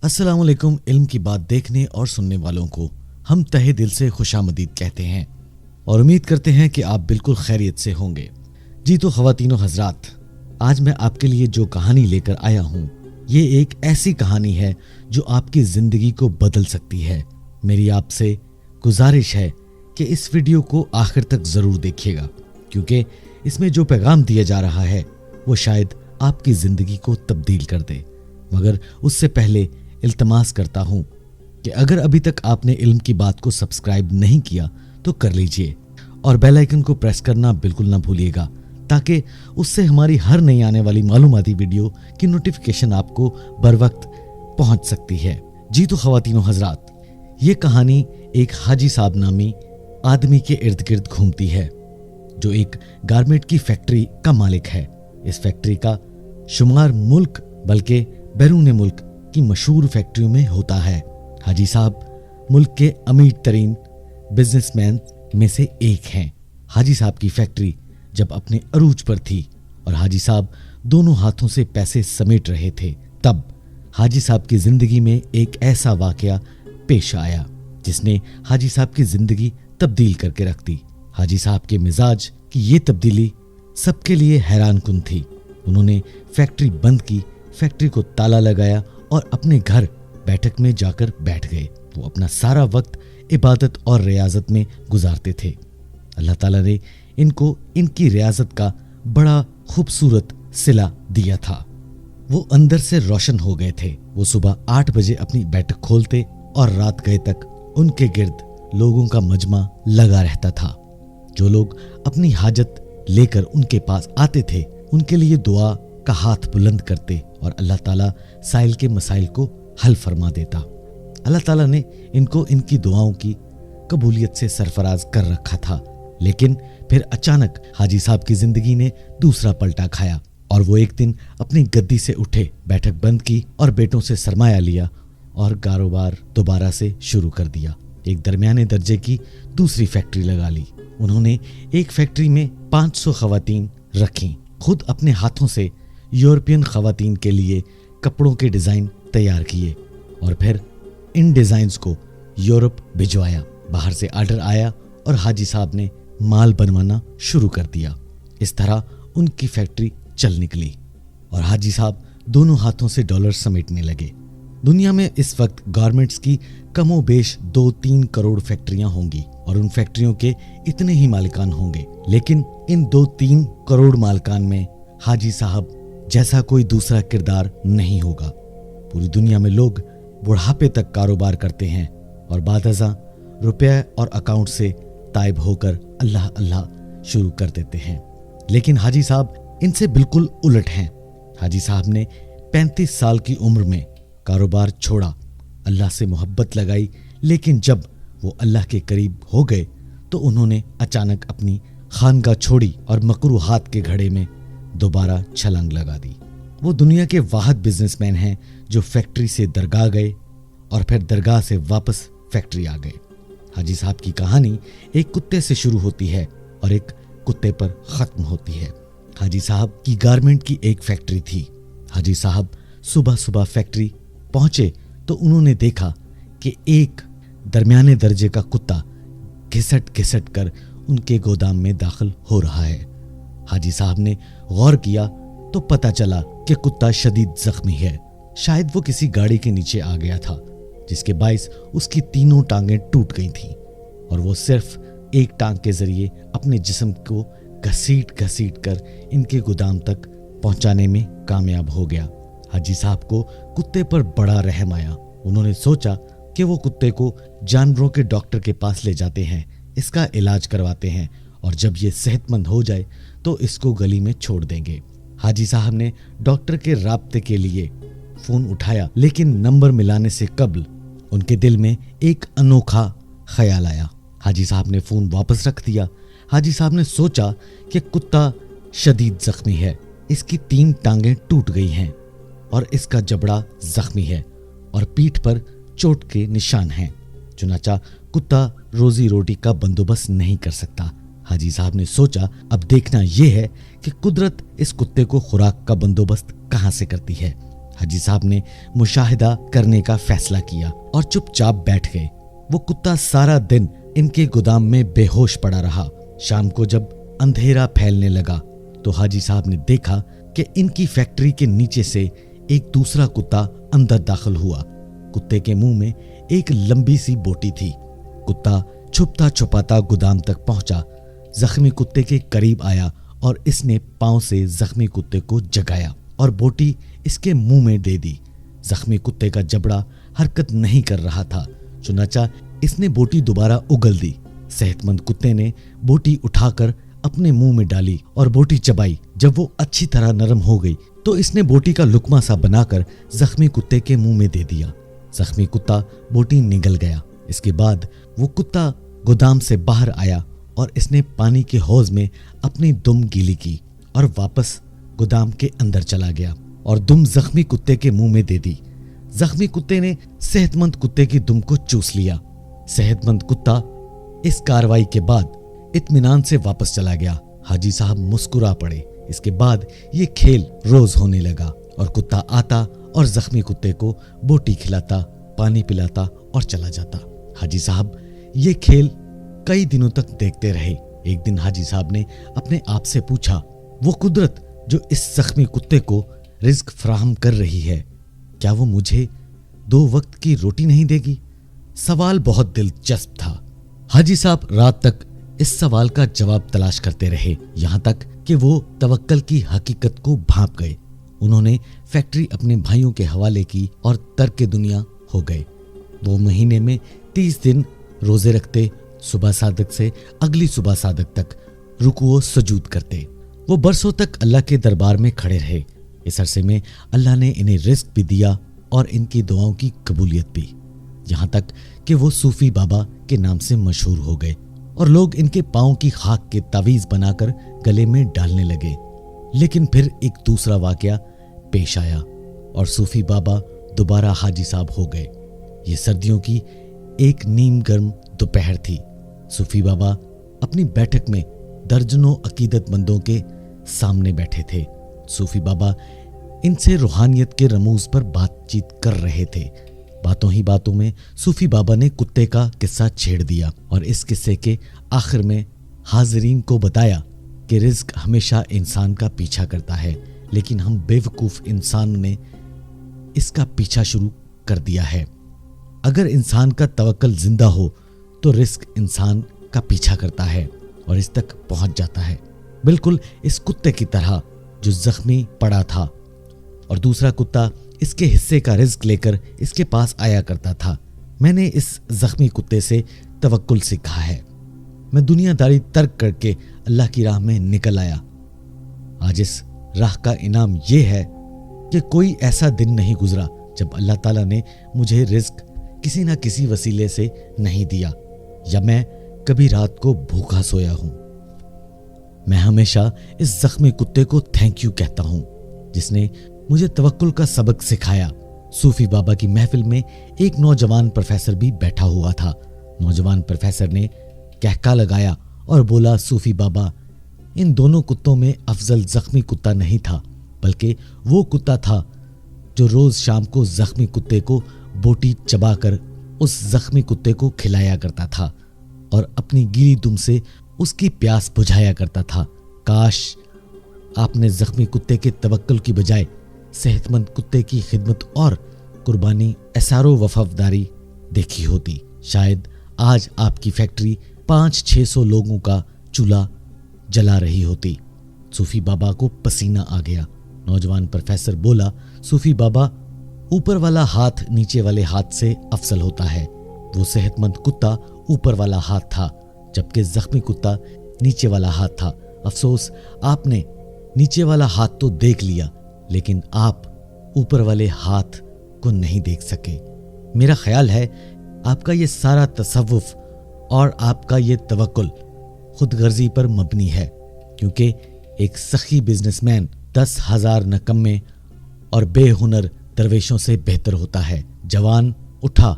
अस्सलाम वालेकुम। इल्म की बात देखने और सुनने वालों को हम तहे दिल से खुशामदीद कहते हैं और उम्मीद करते हैं कि आप बिल्कुल खैरियत से होंगे। जी तो ख़वातीनो हज़रात, आज मैं आपके लिए जो कहानी लेकर आया हूँ ये एक ऐसी कहानी है जो आपकी ज़िंदगी को बदल सकती है। मेरी आपसे गुजारिश है कि इस वीडियो को आखिर तक ज़रूर देखिएगा, क्योंकि इसमें जो पैगाम दिया जा रहा है वो शायद आपकी ज़िंदगी को तब्दील कर दे। मगर उससे पहले इल्तमास करता हूँ कि अगर अभी तक आपने इल्म की बात को सब्सक्राइब नहीं किया तो कर लीजिए और बेल आइकन को प्रेस करना बिल्कुल ना भूलिएगा, ताकि उससे हमारी हर नई आने वाली मालूमाती वीडियो की नोटिफिकेशन आपको बर वक्त पहुँच सकती है। जी तो ख़वातीनो हज़रात, ये कहानी एक हाजी साहब नामी आदमी के इर्द गिर्द घूमती है जो एक गारमेंट की फैक्ट्री का मालिक है। इस फैक्ट्री का शुमार मुल्क बल्कि बैरून मुल्क की मशहूर फैक्ट्रियों में होता है। हाजी साहब मुल्क के अमीर तरीन बिजनेसमैन में से एक हैं। हाजी साहब की फैक्ट्री जब अपने अरूज पर थी और हाजी साहब दोनों हाथों से पैसे समेट रहे थे, तब हाजी साहब की जिंदगी में एक ऐसा वाकया पेश आया जिसने हाजी साहब की जिंदगी तब्दील करके रख दी। हाजी साहब के मिजाज की ये तब्दीली सबके लिए हैरान कुन थी। उन्होंने फैक्ट्री बंद की, फैक्ट्री को ताला लगाया और अपने घर बैठक में जाकर बैठ गए। वो अपना सारा वक्त इबादत और रियाजत में गुजारते थे। अल्लाह ताला ने इनको इनकी रियाजत का बड़ा खूबसूरत सिला दिया था। वो अंदर से रोशन हो गए थे। वो सुबह 8 बजे अपनी बैठक खोलते और रात गए तक उनके गिर्द लोगों का मजमा लगा रहता था। जो लोग अपनी हाजत लेकर उनके पास आते थे उनके लिए दुआ का हाथ बुलंद करते और अल्लाह ताला साइल के मसाइल को हल फरमा देता। अल्लाह ताला ने इनको इनकी दुआओं की कबूलियत से सरफराज कर रखा था। लेकिन फिर अचानक हाजी साहब की जिंदगी ने दूसरा पलटा खाया और वो एक दिन अपनी गद्दी से उठे, बैठक बंद की और बेटों से सरमाया लिया और कारोबार दोबारा से शुरू कर दिया। एक दरमियाने दर्जे की दूसरी फैक्ट्री लगा ली। उन्होंने एक फैक्ट्री में 500 खवातीन रखीं। खुद अपने हाथों से यूरोपियन खवातीन के लिए कपड़ों के डिज़ाइन तैयार किए और फिर इन डिज़ाइंस को यूरोप भिजवाया। बाहर से आर्डर आया और हाजी साहब ने माल बनवाना शुरू कर दिया। इस तरह उनकी फैक्ट्री चल निकली और हाजी साहब दोनों हाथों से डॉलर समेटने लगे। दुनिया में इस वक्त गारमेंट्स की कमो बेश 2-3 करोड़ फैक्ट्रियां होंगी और उन फैक्ट्रियों के इतने ही मालिकान होंगे, लेकिन इन 2-3 करोड़ मालिकान में हाजी साहब जैसा कोई दूसरा किरदार नहीं होगा। पूरी दुनिया में लोग बुढ़ापे तक कारोबार करते हैं और बादअज़ां रुपये और अकाउंट से ताइब होकर अल्लाह अल्लाह शुरू कर देते हैं, लेकिन हाजी साहब इनसे बिल्कुल उलट हैं। हाजी साहब ने 35 साल की उम्र में कारोबार छोड़ा, अल्लाह से मोहब्बत लगाई, लेकिन जब वो अल्लाह के करीब हो गए तो उन्होंने अचानक अपनी खानगा छोड़ी और मकरूहात के घड़े में दोबारा छलांग लगा दी। वो दुनिया के वाहिद बिजनेसमैन हैं जो फैक्ट्री से दरगाह गए और फिर दरगाह से वापस फैक्ट्री आ गए। हाजी साहब की कहानी एक कुत्ते से शुरू होती है और एक कुत्ते पर ख़त्म होती है। हाजी साहब की गारमेंट की एक फैक्ट्री थी। हाजी साहब सुबह सुबह फैक्ट्री पहुंचे तो उन्होंने देखा कि एक दरमियाने दर्जे का कुत्ता घिसट घिसट कर उनके गोदाम में दाखिल हो रहा है। हाजी साहब ने गौर किया तो पता चला कि कुत्ता शदीद जख्मी है। शायद वो किसी गाड़ी के नीचे आ गया था, जिसके बाइस उसकी तीनों टांगें टूट गई थीं और वो सिर्फ एक टांग के जरिए अपने जिस्म को घसीट घसीट कर इनके गोदाम तक पहुंचाने में कामयाब हो गया। हाजी साहब को कुत्ते पर बड़ा रहम आया। उन्होंने सोचा कि वो कुत्ते को जानवरों के डॉक्टर के पास ले जाते हैं, इसका इलाज करवाते हैं और जब ये सेहतमंद हो जाए तो इसको गली में छोड़ देंगे। हाजी साहब ने डॉक्टर के राब्ते के लिए फोन उठाया, लेकिन नंबर मिलाने से कबल उनके दिल में एक अनोखा ख्याल आया। हाजी साहब ने फोन वापस रख दिया। हाजी साहब ने सोचा कि कुत्ता शदीद जख्मी है, इसकी 3 टांगें टूट गई हैं और इसका जबड़ा जख्मी है और पीठ पर चोट के निशान हैं। चुनाचा कुत्ता रोजी रोटी का बंदोबस्त नहीं कर सकता। हाजी साहब ने सोचा अब देखना यह है कि कुदरत इस कुत्ते को खुराक का बंदोबस्त कहां से करती है। हाजी साहब ने मुशाहिदा करने का फैसला किया और चुपचाप बैठ गए। वो कुत्ता सारा दिन इनके गोदाम में बेहोश पड़ा रहा। शाम को जब अंधेरा फैलने लगा तो हाजी साहब ने देखा कि इनकी फैक्ट्री के नीचे से एक दूसरा कुत्ता अंदर दाखिल हुआ। कुत्ते के मुंह में एक लंबी सी बोटी थी। कुत्ता छुपता छुपाता गोदाम तक पहुंचा, जख्मी कुत्ते के करीब आया और इसने पांव से जख्मी कुत्ते को जगाया और बोटी इसके मुंह में दे दी। जख्मी कुत्ते का जबड़ा हरकत नहीं कर रहा था, चुनाचा इसने बोटी दोबारा उगल दी। सेहतमंद कुत्ते ने बोटी उठाकर अपने मुंह में डाली और बोटी चबाई। जब वो अच्छी तरह नरम हो गई तो इसने बोटी का लुकमा सा बनाकर जख्मी कुत्ते के मुंह में दे दिया। जख्मी कुत्ता बोटी निगल गया। इसके बाद वो कुत्ता गोदाम से बाहर आया और इसने पानी के हौज में अपनी दुम गीली की और वापस गोदाम के अंदर चला गया और दुम जख्मी कुत्ते के मुंह में दे दी। जख्मी कुत्ते ने सेहतमंद कुत्ते की दुम को चूस लिया। सेहतमंद कुत्ता इस कार्रवाई के बाद इत्मीनान से वापस चला गया। हाजी साहब मुस्कुरा पड़े। इसके बाद ये खेल रोज होने लगा और कुत्ता आता और जख्मी कुत्ते को बोटी खिलाता, पानी पिलाता और चला जाता। हाजी साहब ये खेल कई दिनों तक देखते रहे। एक दिन हाजी साहब ने अपने आप से पूछा, वो कुदरत जो इस जख्मी कुत्ते को रिज्क फराहम कर रही है, क्या वो मुझे 2 वक्त की रोटी नहीं देगी? सवाल बहुत दिलचस्प था। हाजी साहब रात तक इस सवाल का जवाब तलाश करते रहे, यहाँ तक कि वो तवक्कल की हकीकत को भांप गए। उन्होंने फैक्ट्री अपने भाइयों के हवाले की और तर्क दुनिया हो गए। वो महीने में 30 दिन रोजे रखते, सुबह सादक से अगली सुबह सादक तक रुकू सजूद करते। वो बरसों तक अल्लाह के दरबार में खड़े रहे। इस अरसे में अल्लाह ने इन्हें रिस्क भी दिया और इनकी दुआओं की कबूलियत भी, यहाँ तक कि वो सूफी बाबा के नाम से मशहूर हो गए और लोग इनके पाँव की खाक के तावीज बनाकर गले में डालने लगे। लेकिन फिर एक दूसरा वाकया पेश आया और सूफी बाबा दोबारा हाजी साहब हो गए। ये सर्दियों की एक नीम गर्म दोपहर थी। सूफी बाबा अपनी बैठक में दर्जनों अकीदतमंदों के सामने बैठे थे। सूफी बाबा इनसे रूहानियत के रमूज पर बातचीत कर रहे थे। बातों ही बातों में सूफी बाबा ने कुत्ते का किस्सा छेड़ दिया और इस किस्से के आखिर में हाजिरीन को बताया कि रिज्क हमेशा इंसान का पीछा करता है, लेकिन हम बेवकूफ़ इंसान ने इसका पीछा शुरू कर दिया है। अगर इंसान का तवक्कल जिंदा हो तो रिस्क इंसान का पीछा करता है और इस तक पहुंच जाता है, बिल्कुल इस कुत्ते की तरह जो जख्मी पड़ा था और दूसरा कुत्ता इसके हिस्से का रिज्क लेकर इसके पास आया करता था। मैंने इस जख्मी कुत्ते से तवक्कुल सीखा है। मैं दुनियादारी तर्क करके अल्लाह की राह में निकल आया। आज इस राह का इनाम यह है कि कोई ऐसा दिन नहीं गुजरा जब अल्लाह ताला ने मुझे रिज्क किसी ना किसी वसीले से नहीं दिया या मैं कभी रात को भूखा सोया हूं। मैं हमेशा इस जख्मी कुत्ते को थैंक यू कहता हूं जिसने मुझे तवक्कुल का सबक सिखाया। सूफी बाबा की महफिल में एक नौजवान प्रोफेसर भी बैठा हुआ था। नौजवान प्रोफेसर ने कहका लगाया और बोला, सूफी बाबा, इन दोनों कुत्तों में अफजल जख्मी कुत्ता नहीं था, बल्कि वो कुत्ता था जो रोज शाम को जख्मी कुत्ते को बोटी चबाकर उस जख्मी कुत्ते को खिलाया करता था और अपनी गीली दुम से उसकी प्यास बुझाया करता था। काश आपने जख्मी कुत्ते के तवक्कुल की बजाय सेहतमंद कुत्ते की खिदमत और कुर्बानी, एसारो वफादारी देखी होती। शायद आज आपकी फैक्ट्री 500-600 लोगों का चूल्हा जला रही होती। सूफी बाबा को पसीना आ गया। नौजवान प्रोफेसर बोला, सूफी बाबा, ऊपर वाला हाथ नीचे वाले हाथ से अफसल होता है। वो सेहतमंद कुत्ता ऊपर वाला हाथ था, जबकि जख्मी कुत्ता नीचे वाला हाथ था। अफसोस आपने नीचे वाला हाथ तो देख लिया, लेकिन आप ऊपर वाले हाथ को नहीं देख सके। मेरा ख्याल है आपका ये सारा तसव्वुफ और आपका ये तवक्कुल खुदगर्जी पर मबनी है, क्योंकि एक सखी बिजनेसमैन 10,000 नकम्मे और बेहुनर दरवेशों से बेहतर होता है। जवान उठा,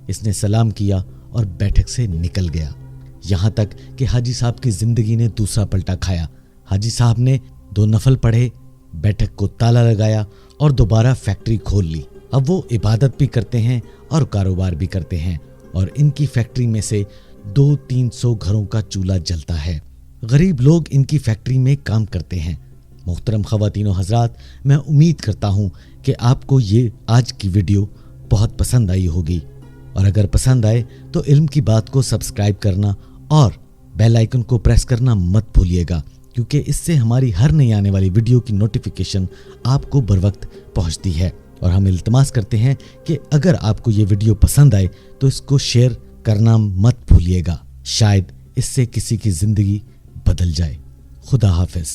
इसने सलाम किया और बैठक से निकल गया। यहाँ तक कि हाजी साहब की जिंदगी ने दूसरा पलटा खाया। हाजी साहब ने 2 नफल पढ़े, बैठक को ताला लगाया और दोबारा फैक्ट्री खोल ली। अब वो इबादत भी करते हैं और कारोबार भी करते हैं और इनकी फैक्ट्री में से 200-300 घरों का चूल्हा जलता है। गरीब लोग इनकी फैक्ट्री में काम करते हैं। मोहतरम ख़वातीन व हज़रात, मैं उम्मीद करता हूँ कि आपको ये आज की वीडियो बहुत पसंद आई होगी और अगर पसंद आए तो इल्म की बात को सब्सक्राइब करना और बेल आइकन को प्रेस करना मत भूलिएगा, क्योंकि इससे हमारी हर नई आने वाली वीडियो की नोटिफिकेशन आपको बर वक्त पहुँचती है। और हम इल्तमास करते हैं कि अगर आपको ये वीडियो पसंद आए तो इसको शेयर करना मत भूलिएगा, शायद इससे किसी की ज़िंदगी बदल जाए। खुदा हाफिज़।